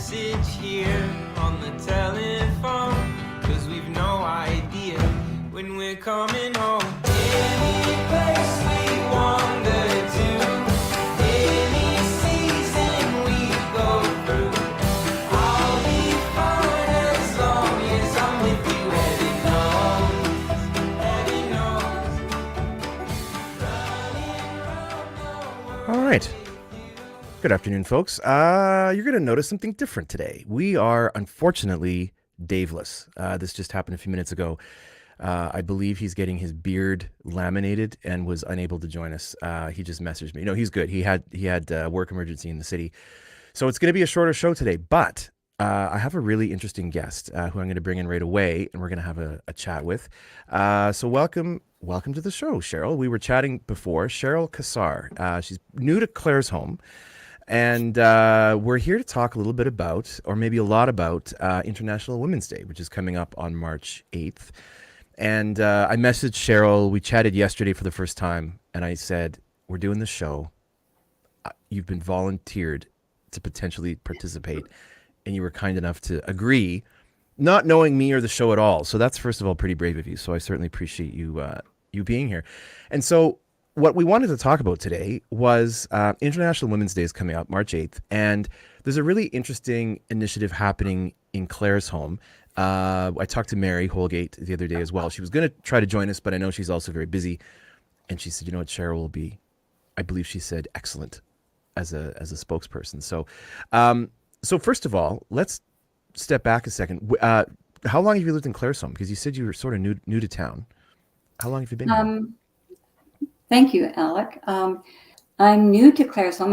message here on the telephone, 'cause we've no idea when we're coming home. Any place we wander to, any season we go through, I'll be fine as long as I'm with you. Heaven knows, running round the world. All right. Good afternoon, folks. You're going to notice something different today. We are unfortunately Daveless. This just happened a few minutes ago. I believe he's getting his beard laminated and was unable to join us. He just messaged me. No, he's good. He had work emergency in the city, so it's going to be a shorter show today. But I have a really interesting guest who I'm going to bring in right away, and we're going to have a chat with. So welcome to the show, Sheryl. We were chatting before. Sheryl Cassar. She's new to Claresholm. And we're here to talk a little bit about, or maybe a lot about, International Women's Day, which is coming up on March 8th. And I messaged Sheryl. We chatted yesterday for the first time. And I said, we're doing this show. You've been volunteered to potentially participate. And you were kind enough to agree, not knowing me or the show at all. So that's, first of all, pretty brave of you. So I certainly appreciate you being here. And so what we wanted to talk about today was International Women's Day is coming up March 8th, and there's a really interesting initiative happening in Claresholm. I talked to Mary Holgate the other day as well. She was going to try to join us, but I know she's also very busy. And she said, you know what, Sheryl will be, I believe she said, excellent as a spokesperson. So first of all, let's step back a second. How long have you lived in Claresholm? Because you said you were sort of new to town. How long have you been here? Thank you, Alec. I'm new to Claresholm.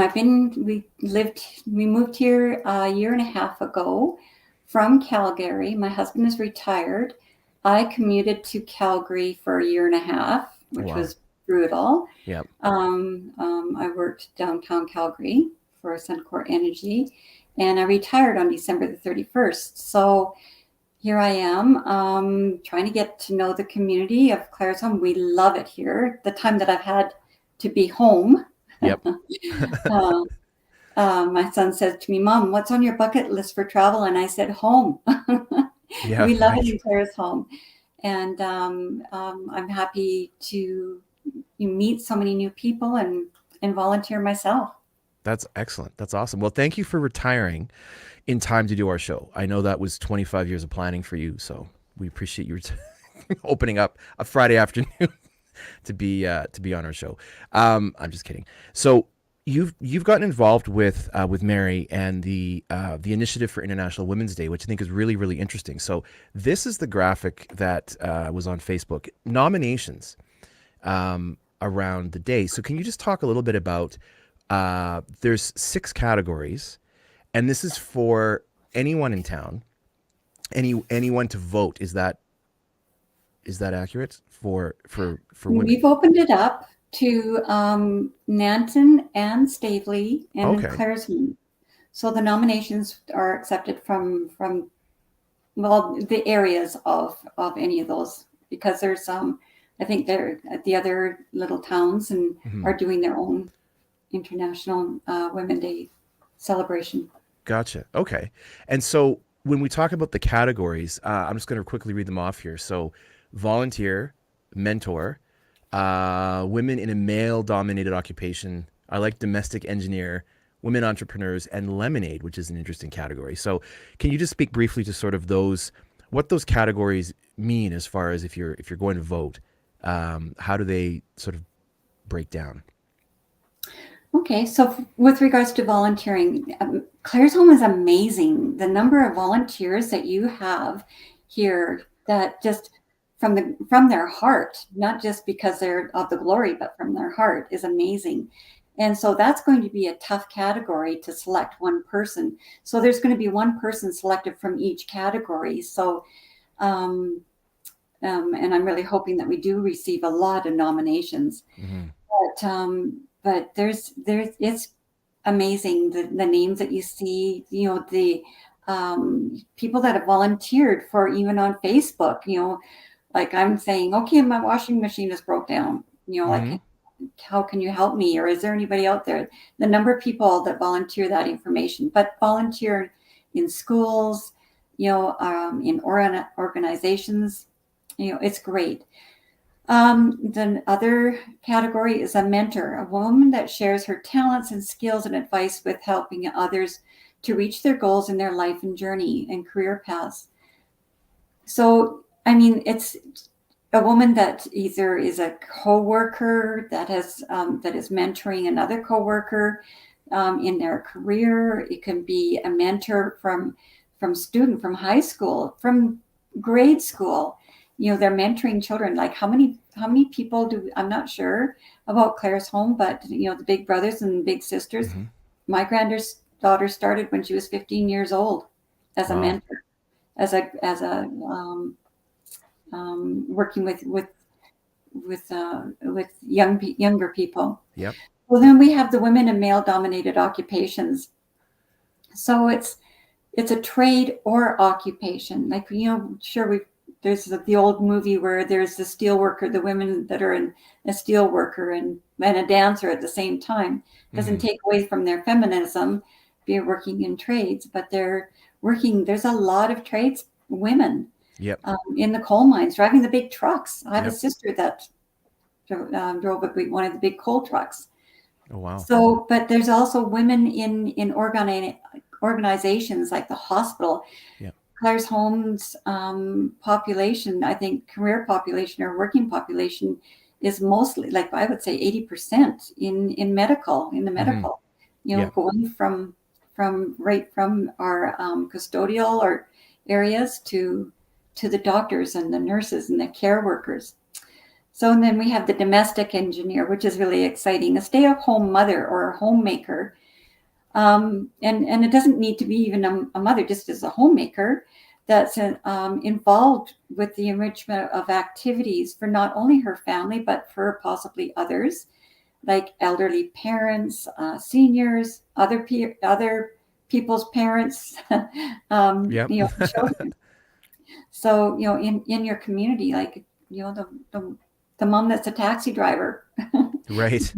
We moved here a year and a half ago from Calgary. My husband is retired. I commuted to Calgary for a year and a half, which was brutal. Yep. I worked downtown Calgary for Suncor Energy, and I retired on December the 31st. So here I am, trying to get to know the community of Claresholm. We love it here. The time that I've had to be home. Yep. My son said to me, Mom, what's on your bucket list for travel? And I said, home. Yeah, we love right. it in Claresholm. And I'm happy to meet so many new people and volunteer myself. That's excellent. That's awesome. Well, thank you for retiring in time to do our show. I know that was 25 years of planning for you, so we appreciate you opening up a Friday afternoon to be on our show. I'm just kidding. So you've gotten involved with Mary and the initiative for International Women's Day, which I think is really, really interesting. So this is the graphic that was on Facebook. Nominations around the day. So can you just talk a little bit about there's 6 categories. And this is for anyone in town, anyone to vote. Is that accurate for women? We've opened it up to Nanton and Staveley and Claresholm. So the nominations are accepted from the areas of any of those, because there's I think they're at the other little towns and are doing their own International Women's Day celebration. Gotcha. Okay. And so when we talk about the categories, I'm just going to quickly read them off here. So volunteer, mentor, women in a male-dominated occupation. I like domestic engineer, women entrepreneurs, and lemonade, which is an interesting category. So can you just speak briefly to sort of what those categories mean as far as if you're going to vote? How do they sort of break down? Okay, so with regards to volunteering, Claresholm is amazing. The number of volunteers that you have here that just from their heart, not just because they're of the glory, but from their heart, is amazing. And so that's going to be a tough category to select one person. So there's going to be one person selected from each category. So, and I'm really hoping that we do receive a lot of nominations. But it's amazing the names that you see, the people that have volunteered for, even on Facebook, like I'm saying, okay, my washing machine is broke down, like, how can you help me? Or is there anybody out there? The number of people that volunteer that information, but volunteer in schools, in organizations. It's great. The other category is a mentor, a woman that shares her talents and skills and advice with helping others to reach their goals in their life and journey and career paths. So, I mean, it's a woman that either is a coworker that is mentoring another coworker in their career. It can be a mentor from high school, from grade school. They're mentoring children. Like how many people I'm not sure about Claresholm, but the big brothers and big sisters. Mm-hmm. My granddaughter started when she was 15 years old as a Wow. mentor, as a working with younger people. Yep. Well, then we have the women in male-dominated occupations. So it's a trade or occupation. Like sure there's the old movie where there's the steel worker, the women that are a steel worker and a dancer at the same time. Doesn't take away from their feminism, be working in trades, but they're working. There's a lot of trades women. Yep. In the coal mines, driving the big trucks. I have a Yep. sister that drove one of the big coal trucks. Oh, wow. So, but there's also women in organizations like the hospital. Yeah. Claresholm's population, I think, career population or working population is mostly, like I would say, 80% in medical, in the medical. Yeah. Going from our custodial or areas to the doctors and the nurses and the care workers. So, and then we have the domestic engineer, which is really exciting, a stay-at-home mother or a homemaker. And it doesn't need to be even a mother, just as a homemaker that's involved with the enrichment of activities for not only her family, but for possibly others, like elderly parents, seniors, other people's parents, Yep. children. So, in your community, like, the mom that's a taxi driver. Right.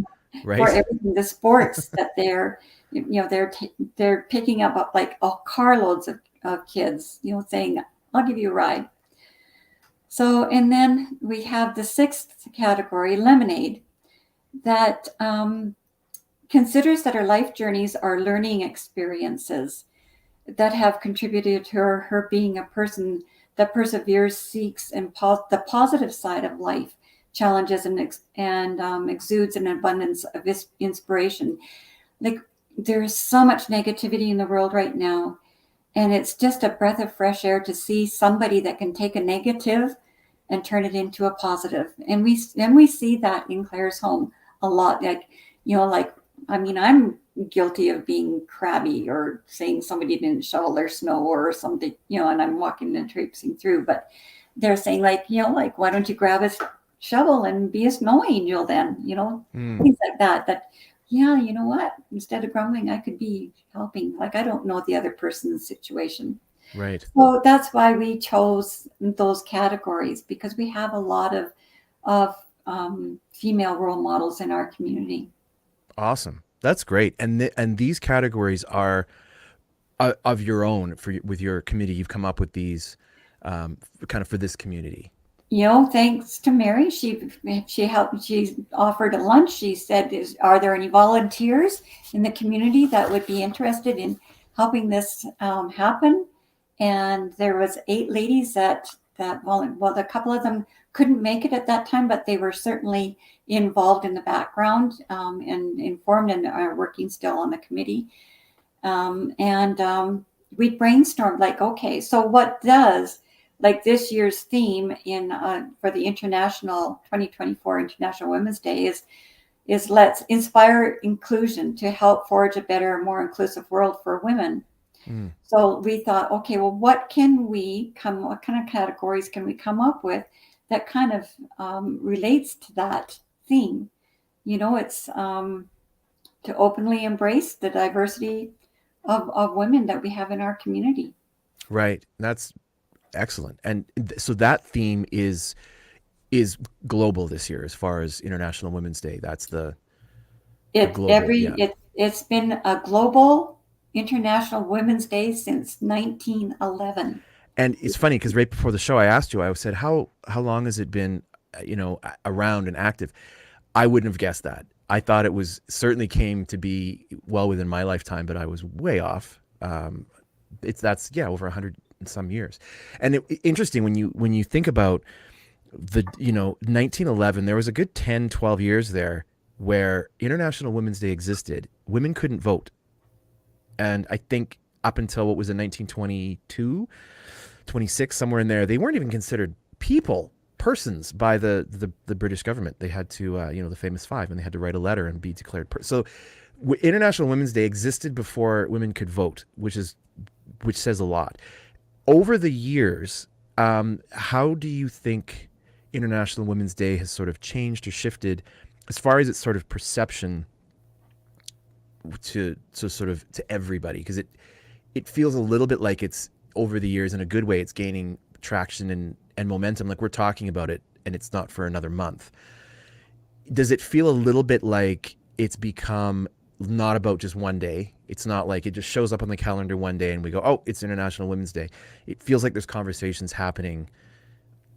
Right. For everything, the sports that they're picking up like carloads of kids, saying, I'll give you a ride. So, and then we have the sixth category, lemonade, that considers that our life journeys are learning experiences that have contributed to her being a person that perseveres, seeks, and the positive side of life, challenges and exudes an abundance of inspiration. Like there's so much negativity in the world right now, and it's just a breath of fresh air to see somebody that can take a negative and turn it into a positive. And we see that in Claresholm a lot. I'm guilty of being crabby or saying somebody didn't shovel their snow or something, and I'm walking and traipsing through, but they're saying why don't you grab a shovel and be a snow angel then, things like that, you know what, instead of grumbling, I could be helping. Like, I don't know the other person's situation. Right. So that's why we chose those categories, because we have a lot of female role models in our community. Awesome. That's great. And these categories are of your own with your committee. You've come up with these kind of for this community. Thanks to Mary, she helped. She offered a lunch. She said, "Are there any volunteers in the community that would be interested in helping this happen?" And there was 8 ladies that a couple of them couldn't make it at that time, but they were certainly involved in the background and informed and are working still on the committee. We brainstormed okay, so what does this year's theme for the 2024 International Women's Day is let's inspire inclusion to help forge a better, more inclusive world for women. So we thought, okay, well, what kind of categories can we come up with that kind of relates to that theme? It's to openly embrace the diversity of women that we have in our community. Right. That's excellent. And so that theme is global this year as far as International Women's Day. That's the global. It's been a global International Women's Day since 1911. And it's funny because right before the show, I asked you, I said, how long has it been, around and active? I wouldn't have guessed that. I thought it was certainly came to be well within my lifetime, but I was way off. That's over 100 and some years. And interesting when you think about the 1911, there was a good 10, 12 years there where International Women's Day existed. Women couldn't vote. And I think up until what was in 1922, 26, somewhere in there, they weren't even considered persons by the British government. They had to, the famous five, and they had to write a letter and be declared. So International Women's Day existed before women could vote, which says a lot. Over the years, how do you think International Women's Day has sort of changed or shifted as far as its sort of perception to everybody? Because it feels a little bit like it's over the years in a good way. It's gaining traction and momentum. Like we're talking about it, and it's not for another month. Does it feel a little bit like it's become not about just one day? It's not like it just shows up on the calendar one day and we go, oh, it's International Women's Day. It feels like there's conversations happening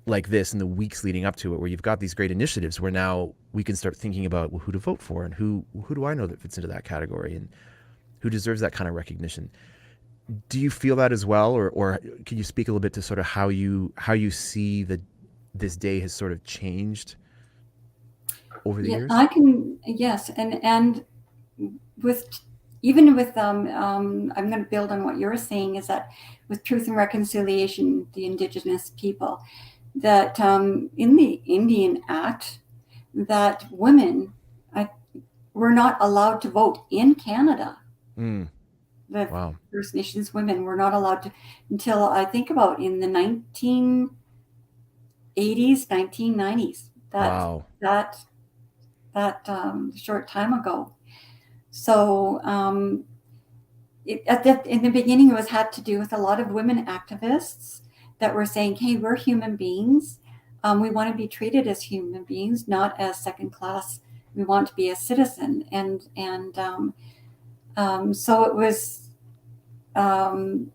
like this in the weeks leading up to it, where you've got these great initiatives where now we can start thinking about, well, who to vote for, and who do I know that fits into that category, and who deserves that kind of recognition. Do you feel that as well, or can you speak a little bit to sort of how you see this day has sort of changed over the years? I can, yes, and with even with I'm going to build on what you're saying, is that with Truth and Reconciliation, the Indigenous people, that in the Indian Act, that women were not allowed to vote in Canada. Mm. The First Nations women were not allowed to until I think about in the 1980s, 1990s. That short time ago. So in the beginning, it had to do with a lot of women activists that were saying, "Hey, we're human beings. We want to be treated as human beings, not as second class. We want to be a citizen." And so it was. I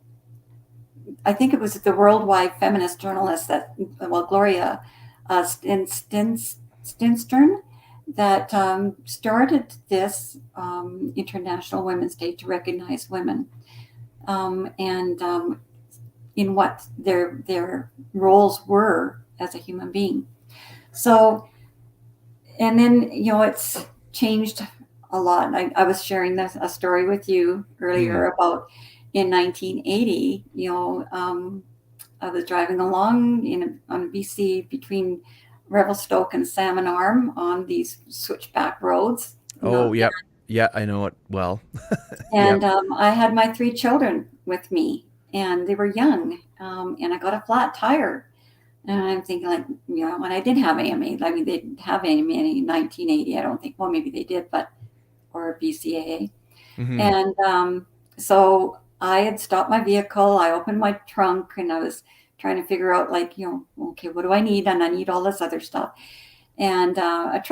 think it was the worldwide feminist journalist Gloria Stinstern, that started this International Women's Day to recognize women and in what their roles were as a human being. So, and then, it's changed a lot. I was sharing a story with you earlier about in 1980, I was driving along on BC between Revelstoke and Salmon Arm on these switchback roads. Oh, yeah. Yeah, I know it well. And I had my 3 children with me, and they were young, and I got a flat tire. And I'm thinking, when I didn't have AMA, they didn't have AMA in 1980, I don't think. Well, maybe they did, or BCAA. Mm-hmm. And so I had stopped my vehicle. I opened my trunk, and I was trying to figure out, okay, what do I need? And I need all this other stuff. And a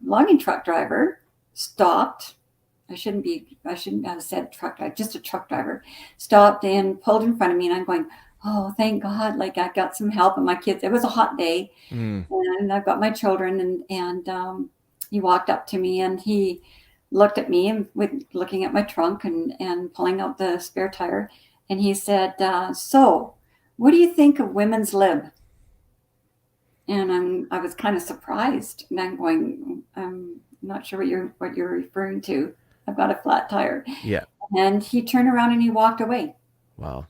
logging truck driver stopped. I shouldn't have said truck driver, just a truck driver stopped and pulled in front of me. And I'm going, oh, thank God. I got some help, and my kids, it was a hot day. And I've got my children, and he walked up to me, and he looked at me and looking at my trunk and pulling out the spare tire. And he said, so what do you think of women's lib? And I was kind of surprised, and I'm going, I'm not sure what you're referring to. I've got a flat tire. Yeah. And he turned around and he walked away. Wow.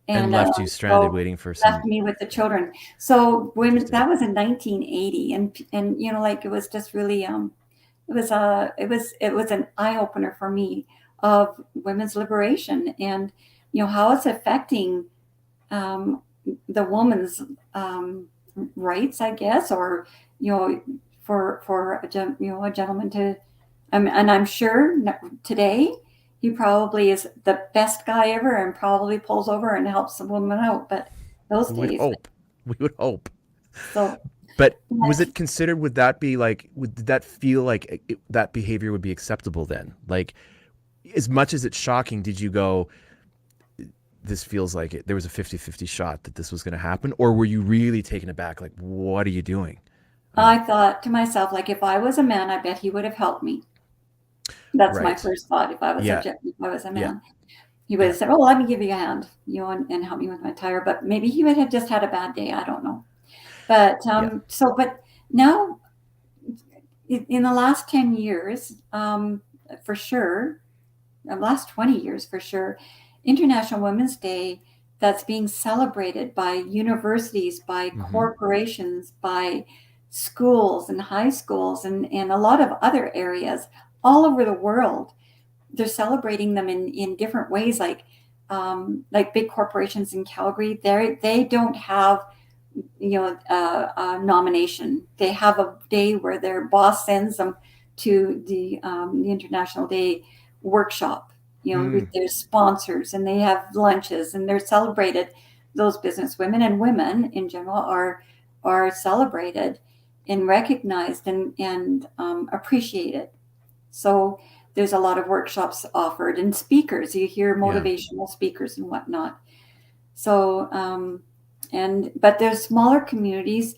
And left you stranded waiting for some. Left me with the children. So that was in 1980, and it was just really it was an eye opener for me of women's liberation, and how it's affecting the woman's rights, I guess, or for a gentleman to, and I'm sure today he probably is the best guy ever and probably pulls over and helps the woman out. But those days, we would hope. So, but was it considered? Would that be did that feel like that behavior would be acceptable then? as much as it's shocking, did you go, this feels like it, there was a 50-50 shot that this was going to happen? Or were you really taken aback? Like, what are you doing? I thought to myself, like, if I was a man, I bet he would have helped me. That's my Right. first thought. If I was Yeah. a Yeah. man, he would Yeah. have said, "Oh, let me give you a hand, and help me with my tire." But maybe he would have just had a bad day. I don't know. But Yeah. but now in the last 10 years, for sure, the last 20 years for sure, International Women's Day that's being celebrated by universities, by Mm-hmm. corporations, by schools and high schools, and a lot of other areas all over the world. They're celebrating them in different ways, like big corporations in Calgary. They don't have a nomination. They have a day where their boss sends them to the International Day workshop, Mm. with their sponsors, and they have lunches, and they're celebrated. Those business women and women in general are celebrated and recognized and appreciated. So there's a lot of workshops offered and speakers. You hear Yeah. motivational speakers and whatnot. So, but there's smaller communities.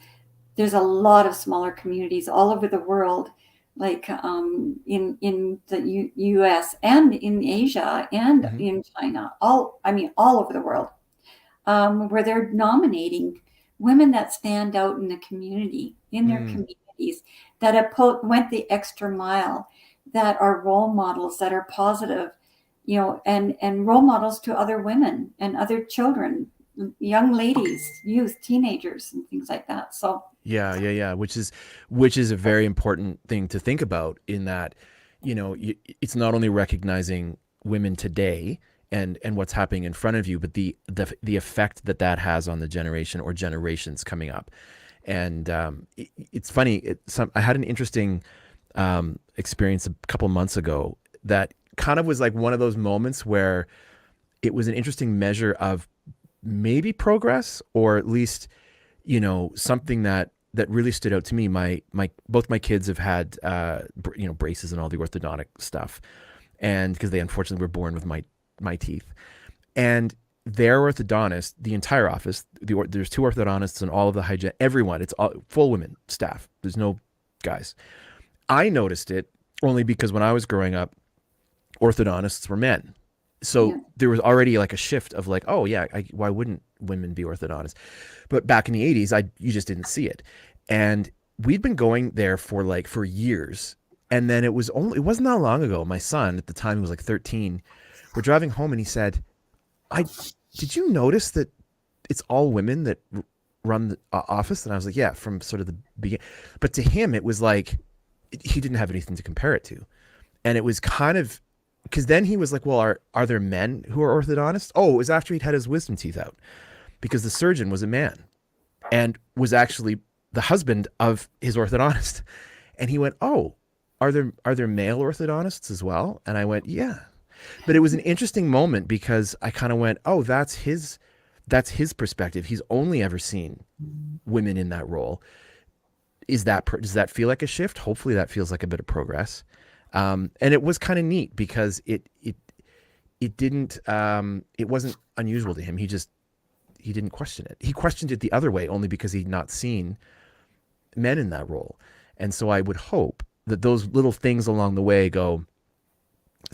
There's a lot of smaller communities all over the world, like in the U.S. and in Asia and Mm-hmm. in China. All over the world, where they're nominating women that stand out in the community, in their Mm. communities, that went the extra mile, that are role models, that are positive, and role models to other women and other children, young ladies, youth, teenagers, and things like that. So, Yeah, yeah, yeah. Which is a very important thing to think about, in that, it's not only recognizing women today and what's happening in front of you, but the effect that that has on the generation or generations coming up. And it's funny. I had an interesting experience a couple months ago that kind of was like one of those moments where it was an interesting measure of maybe progress, or at least, something that really stood out to me. My both my kids have had braces and all the orthodontic stuff, and because they unfortunately were born with my teeth, and their orthodontist, the entire office, there's two orthodontists and all of the hygiene, everyone, it's all full women staff. There's no guys. I noticed it only because when I was growing up, orthodontists were men. So yeah. there was already like a shift of like, oh yeah, why wouldn't women be orthodontists? But back in the 80s, you just didn't see it. And we'd been going there for years. And then it wasn't that long ago. My son at the time, he was like 13. We're driving home and he said, I did you notice that it's all women that run the office? And I was like, yeah, from sort of the beginning. But to him, it was like he didn't have anything to compare it to. And it was kind of, because then he was like, well, are there men who are orthodontists? Oh, it was after he'd had his wisdom teeth out, because the surgeon was a man and was actually the husband of his orthodontist. And he went, oh, are there male orthodontists as well? And I went, yeah. But it was an interesting moment because I kind of went, oh, that's his perspective. He's only ever seen women in that role. Does that feel like a shift? Hopefully that feels like a bit of progress. And it was kind of neat because it didn't it wasn't unusual to him. He didn't question it. He questioned it the other way only because he'd not seen men in that role. And so I would hope that those little things along the way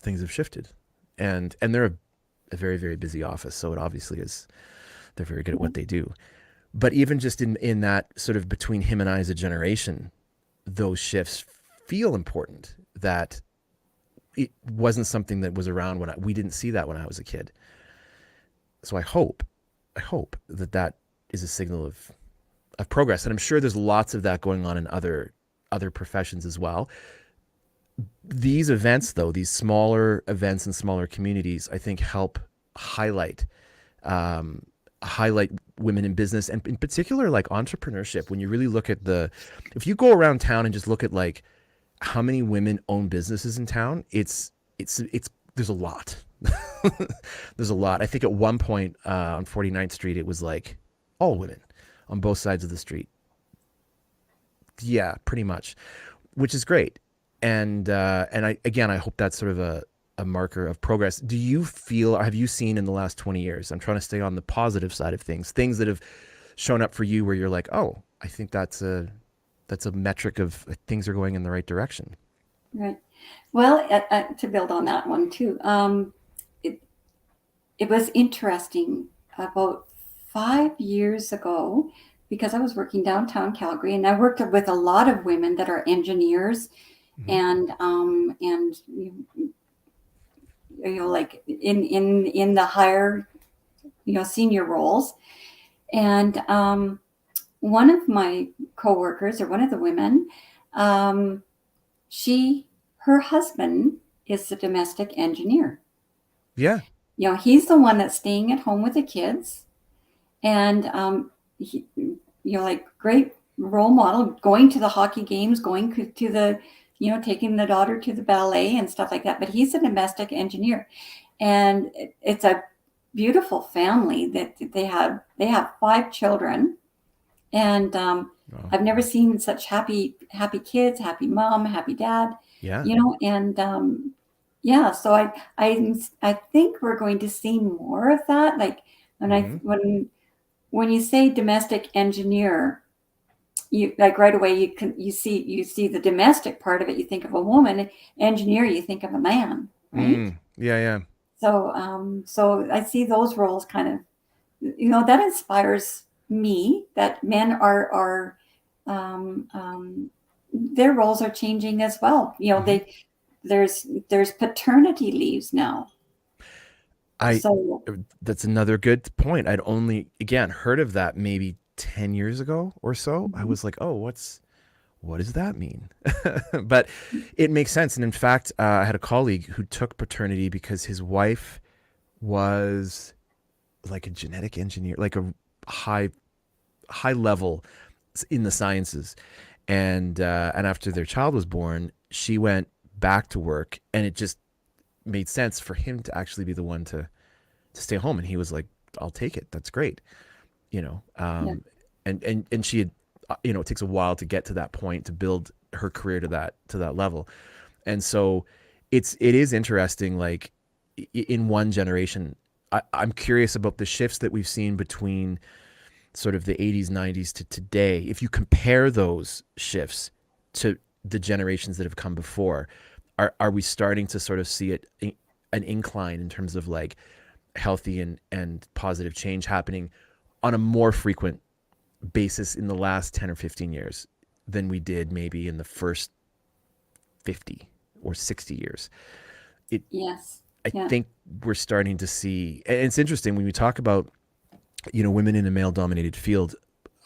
things have shifted. And they're a very, very busy office, so it obviously is, they're very good at what they do. But even just in that sort of between him and I as a generation, those shifts feel important, that it wasn't something that was around we didn't see that when I was a kid. So I hope that is a signal of progress. And I'm sure there's lots of that going on in other professions as well. These events, though, these smaller events in smaller communities, I think help highlight women in business, and in particular like entrepreneurship. When you really look at if you go around town and just look at like how many women own businesses in town, it's there's a lot. There's a lot. I think at one point on 49th Street, it was like all women on both sides of the street. Yeah, pretty much, which is great. And I hope that's sort of a marker of progress. Do you feel, or have you seen in the last 20 years? I'm trying to stay on the positive side of things that have shown up for you where you're like, oh, I think that's a metric of things are going in the right direction. Right. Well, to build on that one too, it, it was interesting about 5 years ago because I was working downtown Calgary and I worked with a lot of women that are engineers Mm-hmm. and like in the higher senior roles. And one of my coworkers, or one of the women, um, she her husband is the domestic engineer. Yeah. He's the one that's staying at home with the kids, and he, like great role model, going to the hockey games, going to the, taking the daughter to the ballet and stuff like that. But he's a domestic engineer, and it's a beautiful family that they have 5 children, and Oh, I've never seen such happy kids, happy mom, happy dad, yeah. and yeah. So I think we're going to see more of that. Like when I Mm-hmm. when you say domestic engineer, you like right away you see the domestic part of it. You think of a woman. Engineer, you think of a man, right? Yeah, yeah. So I see those roles kind of, that inspires me, that men are their roles are changing as well. Mm-hmm. There's paternity leaves now. I So That's another good point. I'd only again heard of that maybe 10 years ago or so. I mhm, was like, "Oh, what does that mean?" But it makes sense. And in fact, I had a colleague who took paternity because his wife was like a genetic engineer, like a high high level in the sciences. And after their child was born, she went back to work, and it just made sense for him to actually be the one to stay home. And he was like, "I'll take it. That's great." You know, yeah, and she had, it takes a while to get to that point to build her career to that level. And so it is interesting, like in one generation. I'm curious about the shifts that we've seen between sort of the 80s, 90s to today. If you compare those shifts to the generations that have come before, are we starting to sort of see an incline in terms of like healthy and positive change happening on a more frequent basis in the last 10 or 15 years than we did maybe in the first 50 or 60 years? It yes, I yeah, think we're starting to see, and it's interesting when we talk about, women in a male dominated field.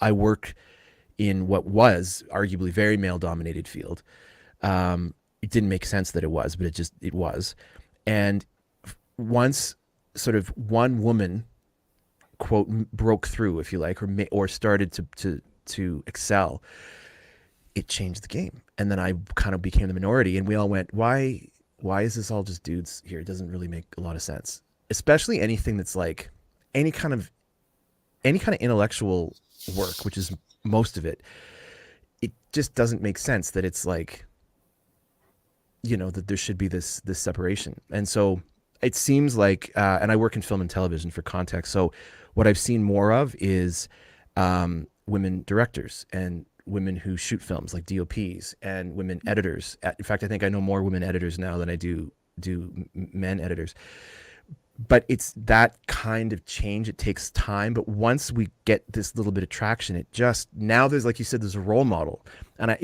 I work in what was arguably very male dominated field. It didn't make sense that it was, but it was. And once sort of one woman, quote, broke through, if you like, or started to excel, it changed the game. And then I kind of became the minority, and we all went, why is this all just dudes here? It doesn't really make a lot of sense, especially anything that's like any kind of any kind of intellectual work, which is most of it. It just doesn't make sense that it's like, that there should be this separation. And so it seems like, and I work in film and television for context. So what I've seen more of is women directors and women who shoot films like DOPs and women editors. In fact, I think I know more women editors now than I do men editors. But it's that kind of change. It takes time, but once we get this little bit of traction, it just now there's, like you said, there's a role model. And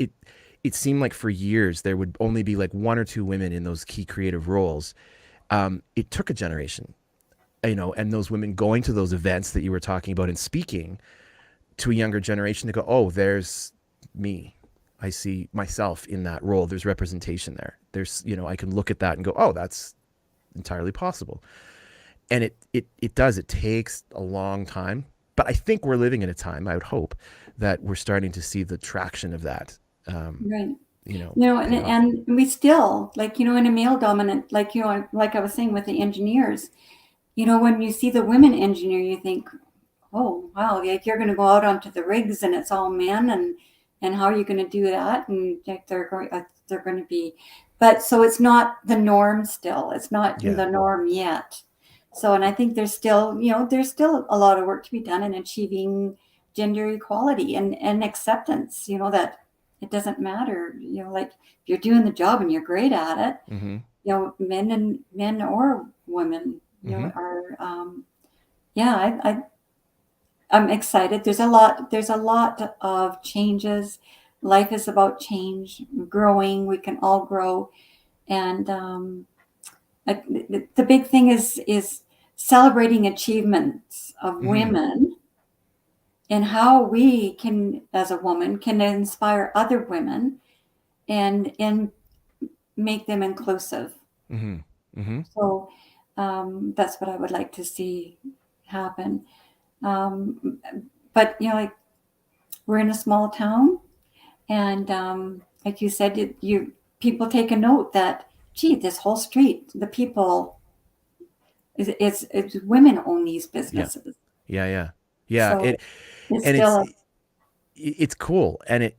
it seemed like for years there would only be like one or two women in those key creative roles. It took a generation, and those women going to those events that you were talking about and speaking to a younger generation to go, oh, there's me. I see myself in that role. There's representation there. I can look at that and go, oh, that's entirely possible. And it takes a long time, but I think we're living in a time, I would hope, that we're starting to see the traction of that, right. And pay off. we still, like, in a male dominant, like, like I was saying with the engineers, when you see the women engineer, you think, oh wow, like you're going to go out onto the rigs and it's all men, and how are you going to do that? And like they're going to be but so it's not the norm still. It's not Yeah. the norm yet. So, and I think there's still, there's still a lot of work to be done in achieving gender equality and acceptance, that it doesn't matter, like if you're doing the job and you're great at it, Mm-hmm. men or women, Mm-hmm. are, yeah, I'm excited. There's a lot of changes. Life is about change, growing. We can all grow. And the big thing is celebrating achievements of Mm-hmm. women and how we can, as a woman, can inspire other women and make them inclusive. Mm-hmm. Mm-hmm. So that's what I would like to see happen. Um, but like we're in a small town, and like you said, you people take a note that, gee, this whole street, the people, it's women own these Yeah. businesses. Yeah. Yeah. Yeah. So it's And still it's cool. And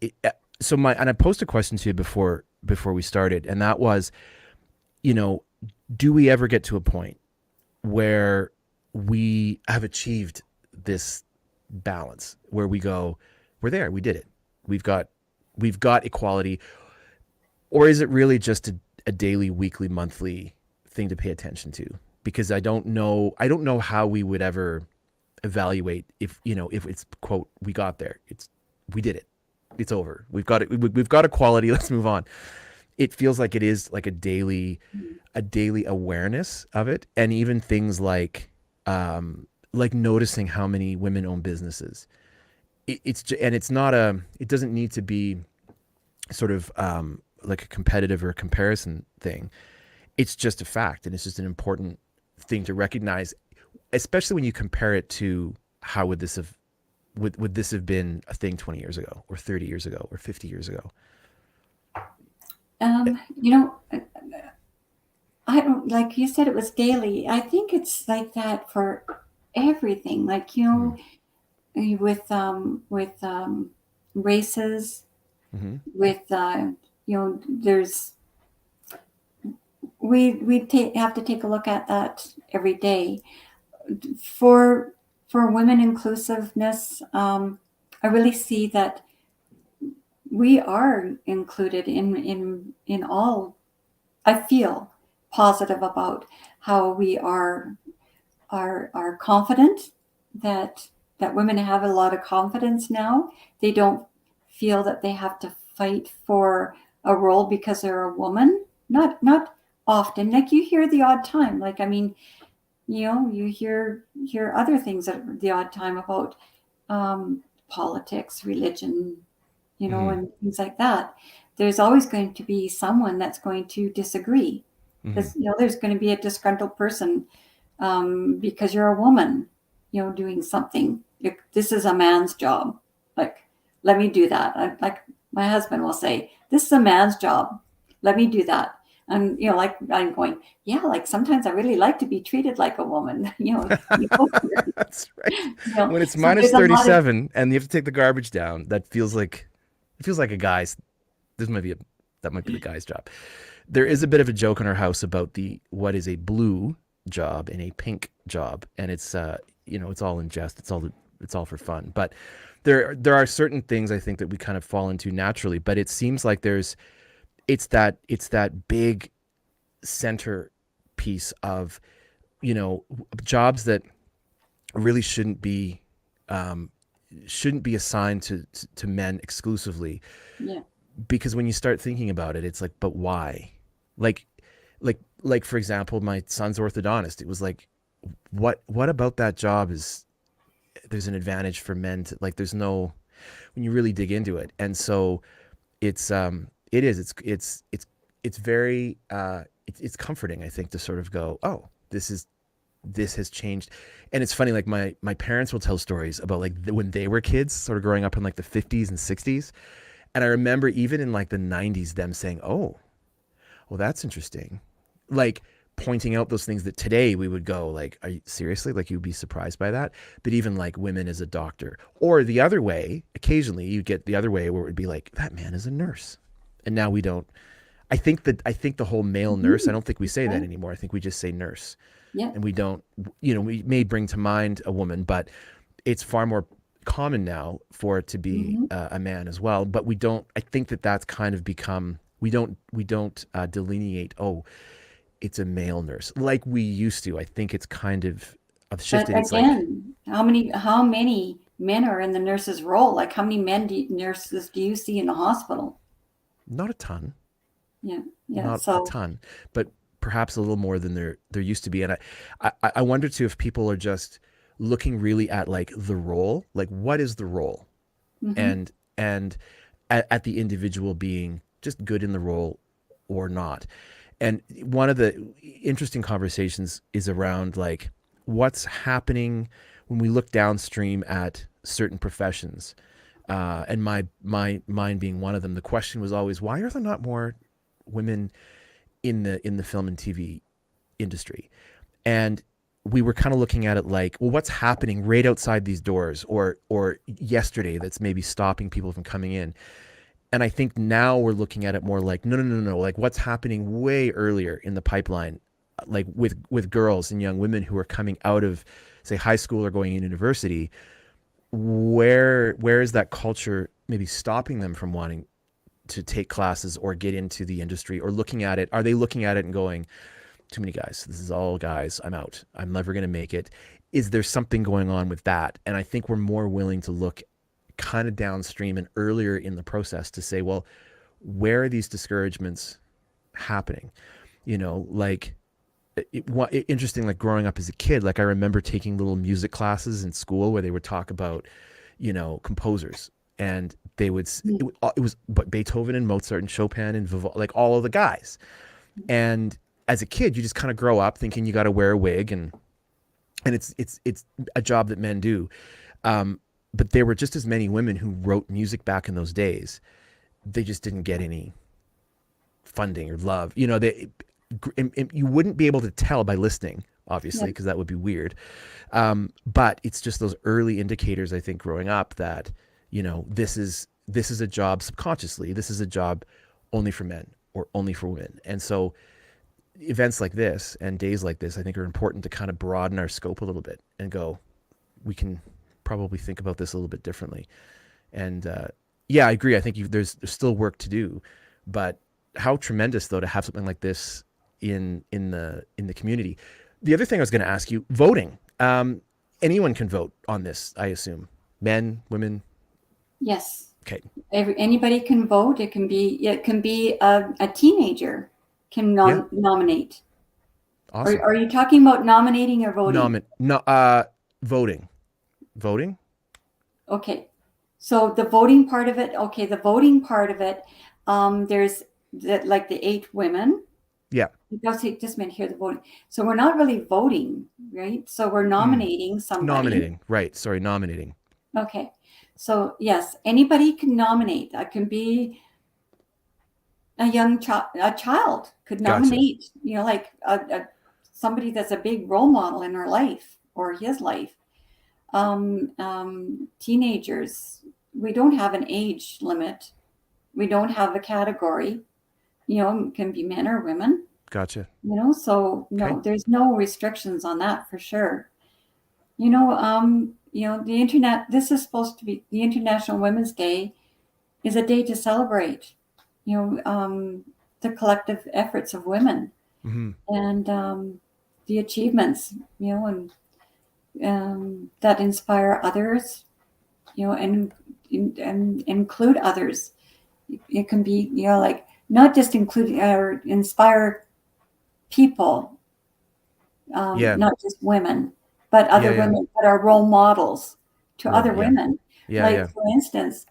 so and I posed a question to you before we started, and that was, you know, do we ever get to a point where we have achieved this balance where we go, we're there, we did it, we've got equality, or is it really just a daily, weekly, monthly thing to pay attention to? Because I don't know how we would ever evaluate if it's quote we got there, we did it, it's over, we've got it, we've got equality, let's move on. It feels like it is like a daily awareness of it, and even things like noticing how many women own businesses. It's not it doesn't need to be sort of like a competitive or a comparison thing. It's just a fact, and it's just an important thing to recognize, especially when you compare it to how would this have been a thing 20 years ago or 30 years ago or 50 years ago. um, you know, I don't, like you said, it was daily. I think it's like that for everything. Like Mm-hmm. with races, Mm-hmm. with there's we have to take a look at that every day for women inclusiveness. I really see that we are included in all. I feel positive about how we are confident, that women have a lot of confidence now. They don't feel that they have to fight for a role because they're a woman. Not often. Like you hear the odd time. Like, I mean, you hear other things at the odd time about politics, religion, Mm-hmm. and things like that. There's always going to be someone that's going to disagree. Mm-hmm. There's going to be a disgruntled person because you're a woman, doing something. This is a man's job. Like, let me do that. Like my husband will say, this is a man's job. Let me do that. And, like I'm going, yeah, like sometimes I really like to be treated like a woman, That's right. When it's so minus there's a lot of, 37 and you have to take the garbage down, it feels like a guy's. This might be a that might be the guy's job. There is a bit of a joke in our house about the what is a blue job and a pink job, and it's all in jest. It's all for fun. But there are certain things I think that we kind of fall into naturally. But it seems like it's that big center piece of jobs that really shouldn't be assigned to men exclusively, yeah. because when you start thinking about it, it's like, but why? Like, for example, my son's orthodontist. It was like, what about that job is there's an advantage for men to, like, there's no, when you really dig into it. And so it's very it's comforting, I think, to sort of go, oh, this has changed. And it's funny, like my parents will tell stories about like when they were kids, sort of growing up in like the 50s and 60s. And I remember even in like the 90s, them saying, oh, well, that's interesting. Like pointing out those things that today we would go like, are you seriously? Like you'd be surprised by that. But even like women as a doctor, or the other way, occasionally you get the other way where it would be like, that man is a nurse. And now we don't, I think the whole male nurse, I don't think we say that anymore. I think we just say nurse. Yeah. And we don't, we may bring to mind a woman, but it's far more common now for it to be a man as well. But we don't, I think that that's kind of become, we don't delineate, oh, it's a male nurse like we used to. I think it's kind of shifted. But It's like, again, how many men are in the nurse's role? Like how many nurses do you see in the hospital? not a ton. Yeah. Yeah. Not a So ton, but perhaps a little more than there used to be. And I wonder too if people are just looking really at like the role, like what is the role, and at the individual being just good in the role or not. And one of the interesting conversations is around like what's happening when we look downstream at certain professions. And my mine being one of them. The question was always, why are there not more women in the film and TV industry? And we were kind of looking at it like, well, what's happening right outside these doors or yesterday that's maybe stopping people from coming in? And I think now we're looking at it more like, no, like what's happening way earlier in the pipeline, like with girls and young women who are coming out of, say, high school or going into university. Where is that culture maybe stopping them from wanting to take classes or get into the industry, or looking at it? Are they looking at it and going, too many guys, this is all guys, I'm out, I'm never going to make it? Is there something going on with that? And I think we're more willing to look kind of downstream and earlier in the process to say, well, where are these discouragements happening? Like interesting, like growing up as a kid, like I remember taking little music classes in school where they would talk about, composers, and they would, it was but Beethoven and Mozart and Chopin and Vivaldi, like all of the guys. And as a kid, you just kind of grow up thinking you got to wear a wig, and it's a job that men do. But there were just as many women who wrote music back in those days. They just didn't get any funding or love. And you wouldn't be able to tell by listening, obviously, because that would be weird. But it's just those early indicators, I think, growing up that, this is a job subconsciously. This is a job only for men or only for women. And so events like this and days like this, I think, are important to kind of broaden our scope a little bit and go, we can probably think about this a little bit differently. And I agree. I think there's still work to do, but how tremendous though to have something like this in the community. The other thing I was going to ask you, voting. Anyone can vote on this, I assume. Men, women. yes, Okay. anybody can vote. It can be a teenager can nominate. Awesome. Are you talking about nominating or voting? Voting. Voting. Okay, so the voting part of it. Okay, the voting part of it. There's like the 8 women. Yeah. Just meant here the voting. So we're not really voting, right? So we're nominating somebody. Nominating, right? Sorry, nominating. Okay, so yes, anybody can nominate. That can be a young child. A child could nominate. Gotcha. Like somebody that's a big role model in her life or his life. Teenagers. We don't have an age limit. We don't have a category. It can be men or women. Gotcha. So no, Okay. there's no restrictions on that for sure. The internet, this is supposed to be the International Women's Day is a day to celebrate, the collective efforts of women and the achievements, and that inspire others, and include others. It can be, like not just include or inspire people, not just women, but other women that are role models to other women. For instance,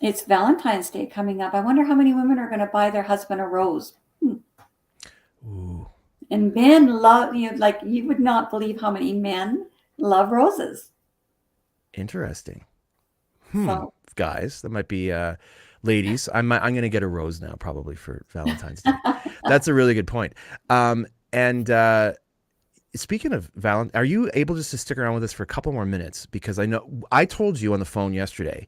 it's Valentine's Day coming up. I wonder how many women are going to buy their husband a rose. Ooh. And men love, like you would not believe how many men love roses. Interesting. So, guys, that might be ladies. I'm going to get a rose now, probably for Valentine's Day. That's a really good point. And speaking of Valentine, are you able just to stick around with us for a couple more minutes? Because I know I told you on the phone yesterday,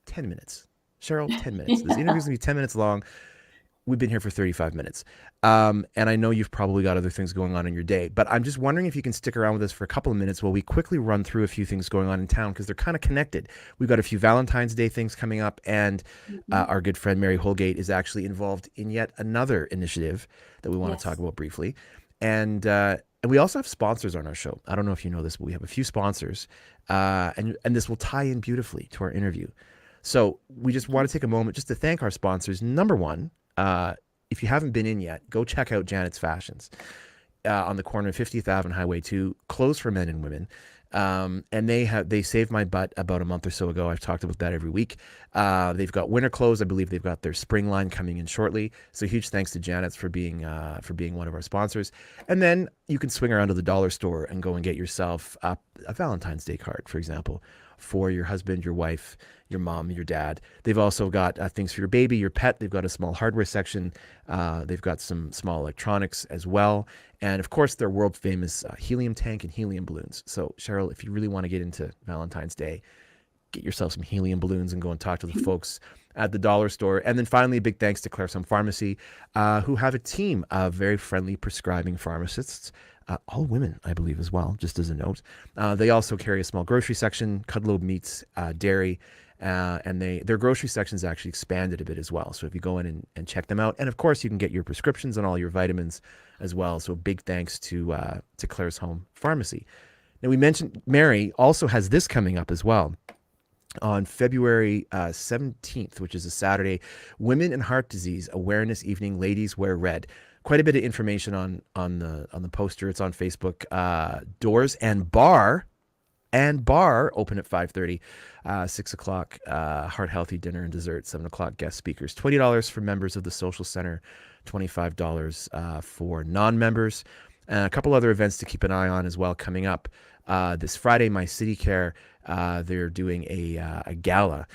10 minutes. Cheryl, 10 minutes. This interview's going to be 10 minutes long. we've been here for 35 minutes. And I know you've probably got other things going on in your day, but I'm just wondering if you can stick around with us for a couple of minutes while we quickly run through a few things going on in town, because they're kind of connected. We've got a few Valentine's Day things coming up, and our good friend Mary Holgate is actually involved in yet another initiative that we want to talk Yes. about briefly. And we also have sponsors on our show. I don't know if you know this, but we have a few sponsors, and this will tie in beautifully to our interview. So we just want to take a moment just to thank our sponsors. Number one, if you haven't been in yet, go check out Janet's Fashions on the corner of 50th Ave and Highway 2, clothes for men and women. And they saved my butt about a month or so ago. I've talked about that every week. They've got winter clothes. I believe they've got their spring line coming in shortly. So huge thanks to Janet's for being one of our sponsors. And then you can swing around to the dollar store and go and get yourself a Valentine's Day card, for example, for your husband, your wife, your mom, your dad. They've also got things for your baby, your pet. They've got a small hardware section. They've got some small electronics as well. And of course, their world famous helium tank and helium balloons. So Sheryl, if you really want to get into Valentine's Day, get yourself some helium balloons and go and talk to the folks at the dollar store. And then finally, a big thanks to Claresholm Pharmacy, who have a team of very friendly prescribing pharmacists, all women, I believe, as well, just as a note. They also carry a small grocery section, cutload meats, dairy, and their grocery section's actually expanded a bit as well. So if you go in and check them out, and of course you can get your prescriptions and all your vitamins as well. So big thanks to Claresholm Pharmacy. Now we mentioned Mary also has this coming up as well. On February 17th, which is a Saturday, Women and Heart Disease Awareness Evening, Ladies Wear Red. Quite a bit of information on the poster. It's on Facebook. Doors and bar open at 5:30, 6 o'clock, heart healthy dinner and dessert, 7 o'clock guest speakers, $20 for members of the social center, $25 for non-members. And a couple other events to keep an eye on as well coming up. This Friday, My City Care, they're doing a gala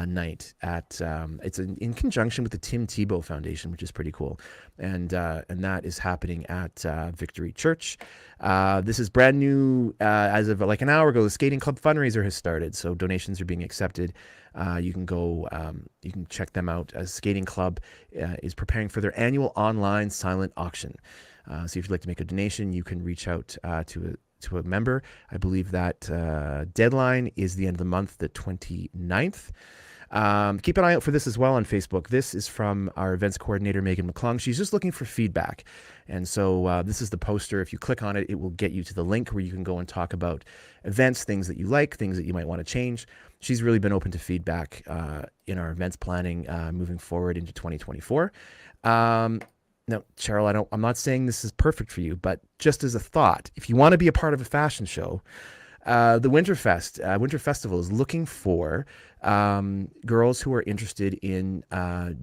night at it's in conjunction with the Tim Tebow Foundation, which is pretty cool, and that is happening at Victory Church. This is brand new as of like an hour ago. The Skating Club fundraiser has started, so donations are being accepted. You can go, you can check them out. As Skating Club is preparing for their annual online silent auction. So if you'd like to make a donation, you can reach out to a member. I believe that deadline is the end of the month, the 29th. Keep an eye out for this as well on Facebook. This is from our events coordinator, Megan McClung. She's just looking for feedback. And so this is the poster. If you click on it, it will get you to the link where you can go and talk about events, things that you like, things that you might want to change. She's really been open to feedback in our events planning moving forward into 2024. Now, Sheryl, I'm not saying this is perfect for you, but just as a thought, if you want to be a part of a fashion show, the Winter Festival is looking for girls who are interested in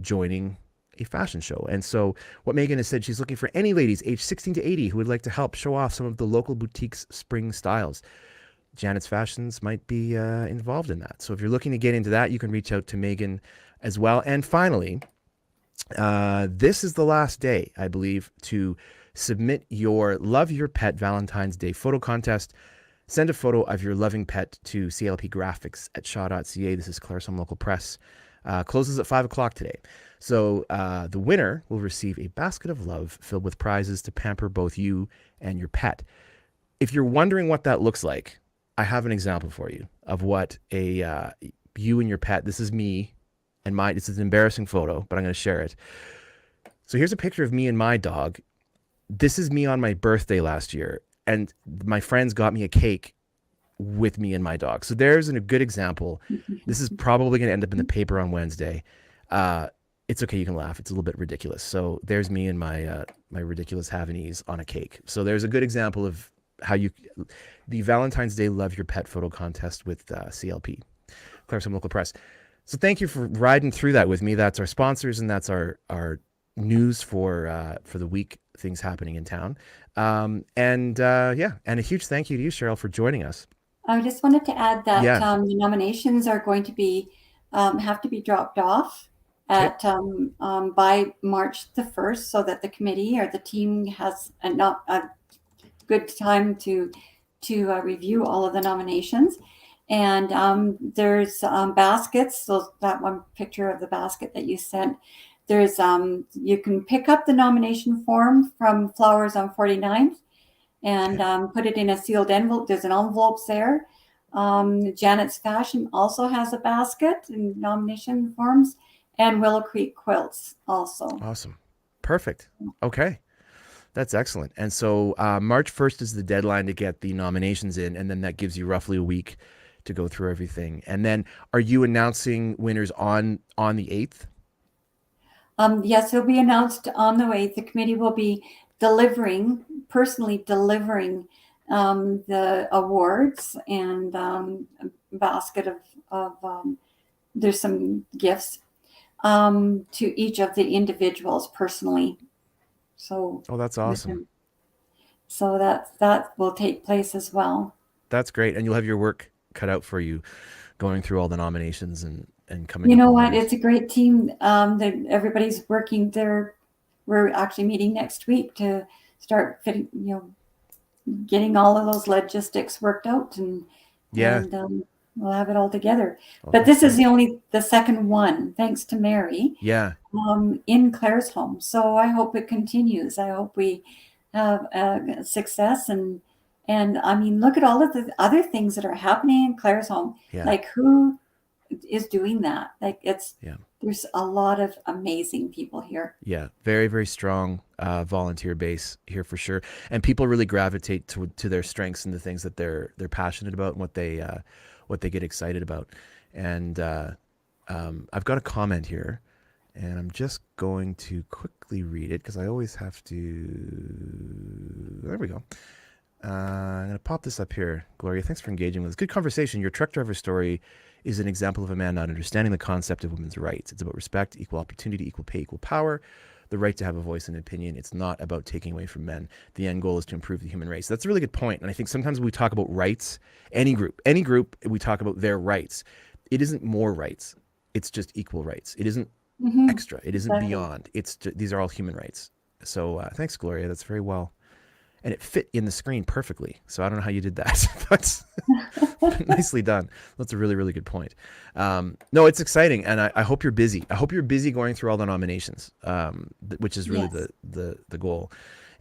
joining a fashion show. And so what Megan has said, she's looking for any ladies aged 16 to 80 who would like to help show off some of the local boutiques' spring styles. Janet's Fashions might be involved in that. So if you're looking to get into that, you can reach out to Megan as well. And finally, this is the last day, I believe, to submit your Love Your Pet Valentine's Day photo contest. Send a photo of your loving pet to CLP Graphics at shaw.ca. This is Claresholm Local Press. Closes at 5 o'clock today. So the winner will receive a basket of love filled with prizes to pamper both you and your pet. If you're wondering what that looks like, I have an example for you of what you and your pet, this is me and this is an embarrassing photo, but I'm going to share it. So here's a picture of me and my dog. This is me on my birthday last year, and my friends got me a cake with me and my dog. So there's a good example. This is probably going to end up in the paper on Wednesday. It's okay, you can laugh. It's a little bit ridiculous. So there's me and my ridiculous Havanese on a cake. So there's a good example of how the Valentine's Day Love Your Pet photo contest with CLP, Claresholm Local Press. So thank you for riding through that with me. That's our sponsors, and that's our news for the week, things happening in town. And a huge thank you to you, Sheryl, for joining us. I just wanted to add that the nominations are going to be have to be dropped off at by March the 1st, so that the committee or the team has a good time to review all of the nominations. And there's baskets. So that one picture of the basket that you sent, There's you can pick up the nomination form from Flowers on 49th and put it in a sealed envelope. There's an envelopes there. Janet's Fashion also has a basket and nomination forms, and Willow Creek Quilts also. Awesome. Perfect. Okay. That's excellent. And so March 1st is the deadline to get the nominations in, and then that gives you roughly a week to go through everything. And then are you announcing winners on the 8th? Yes, it'll be announced on the 8th. The committee will be personally delivering the awards and a basket of there's some gifts to each of the individuals personally. So that's awesome. So that will take place as well. That's great. And you'll have your work cut out for you going through all the nominations and coming. You know what? It's a great team that everybody's working there. We're actually meeting next week to start fitting, getting all of those logistics worked out and we'll have it all together. But this is the second one, thanks to Mary. Yeah. In Claresholm. So I hope it continues. I hope we have success and I mean, look at all of the other things that are happening in Claresholm. Yeah. Like who is doing that? Like there's a lot of amazing people here. Yeah, very, very strong volunteer base here for sure, and people really gravitate to their strengths and the things that they're passionate about and what they get excited about. And I've got a comment here, and I'm just going to quickly read it because I always have to. There we go. I'm going to pop this up here. Gloria, thanks for engaging with us. Good conversation. Your truck driver story is an example of a man not understanding the concept of women's rights. It's about respect, equal opportunity, equal pay, equal power, the right to have a voice and opinion. It's not about taking away from men. The end goal is to improve the human race. That's a really good point. And I think sometimes when we talk about rights, any group, we talk about their rights. It isn't more rights. It's just equal rights. It isn't extra. It isn't beyond. It's just, these are all human rights. So thanks, Gloria. That's very well. And it fit in the screen perfectly. So I don't know how you did that. That's nicely done. That's a really, really good point. No, it's exciting. And I hope you're busy. I hope you're busy going through all the nominations, which is really the goal.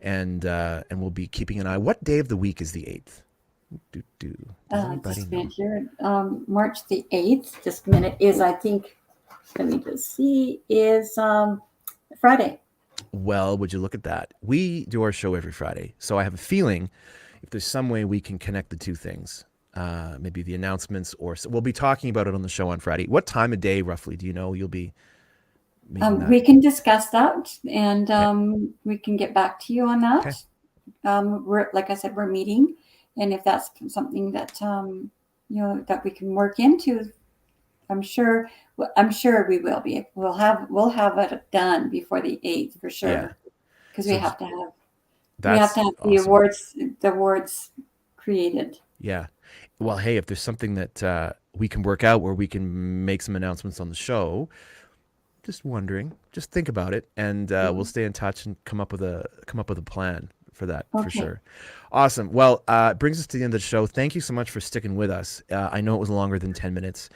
And we'll be keeping an eye. What day of the week is the 8th? Just a minute here. March the 8th, just a minute, is, I think, let me just see, is Friday. Well, would you look at that? We do our show every Friday. So I have a feeling if there's some way we can connect the two things, maybe the announcements we'll be talking about it on the show on Friday. What time of day roughly do you know you'll be we can discuss that and we can get back to you on that. Okay. Like I said, we're meeting, and if that's something that that we can work into, I'm sure we will be. We'll have it done before the 8th for sure, because we have to have awesome. the awards created. Yeah. Well, hey, if there's something that we can work out where we can make some announcements on the show, just think about it, and we'll stay in touch and come up with a plan for that. Okay. For sure. Awesome. Well, it brings us to the end of the show. Thank you so much for sticking with us. I know it was longer than 10 minutes.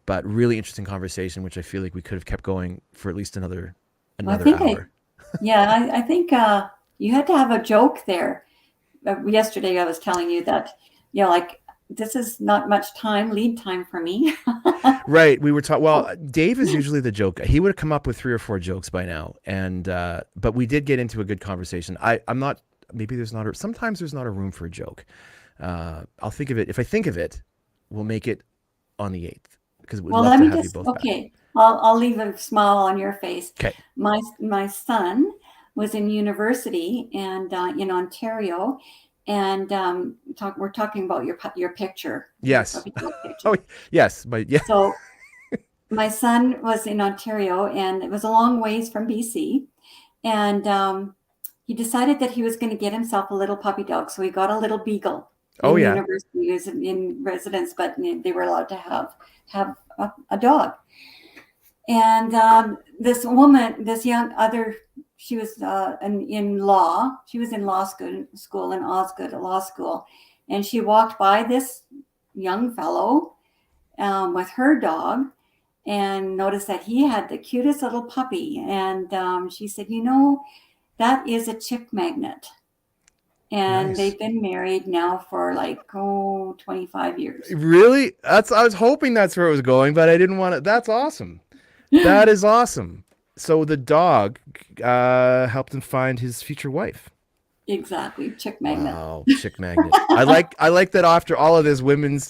But really interesting conversation, which I feel like we could have kept going for at least another hour. I think you had to have a joke there. Yesterday, I was telling you that, like, this is not much lead time for me. Right. We were talking. Well, Dave is usually the joke guy. He would have come up with 3 or 4 jokes by now. And but we did get into a good conversation. I'm not. Maybe sometimes there's not a room for a joke. I'll think of it. If I think of it, we'll make it on the 8th. Well, let me just, okay, I'll leave a smile on your face. Okay. My son was in university and in Ontario, and we're talking about your picture. Yes. Oh, yes. So my son was in Ontario, and it was a long ways from BC, and he decided that he was going to get himself a little puppy dog. So he got a little beagle. University, he was in residence, but they were allowed to have a dog. And this woman, she was in law. She was in law school in Osgoode Law School, and she walked by this young fellow with her dog, and noticed that he had the cutest little puppy. And she said, that is a chick magnet. And Nice. they've been married now for 25 years. Really? I was hoping that's where it was going, but I didn't want to. That's awesome. That is awesome. So the dog helped him find his future wife. Exactly, chick magnet. Wow, chick magnet. I like that after all of this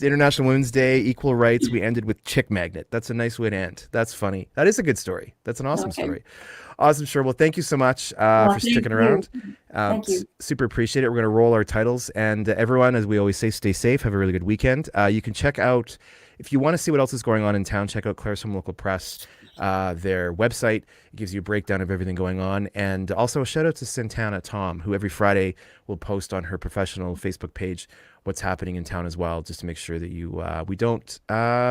International Women's Day, equal rights, we ended with chick magnet. That's a nice way to end. That's funny. That is a good story. That's an awesome story. Awesome, sure. Well, thank you so much for sticking around. Thank you. Super appreciate it. We're going to roll our titles. And everyone, as we always say, stay safe. Have a really good weekend. You can check out, if you want to see what else is going on in town, check out Claresholm Local Press. Their website. It gives you a breakdown of everything going on. And also a shout out to Santana Tom, who every Friday will post on her professional Facebook page what's happening in town as well, just to make sure that we don't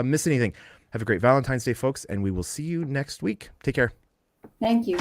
miss anything. Have a great Valentine's Day, folks, and we will see you next week. Take care. Thank you.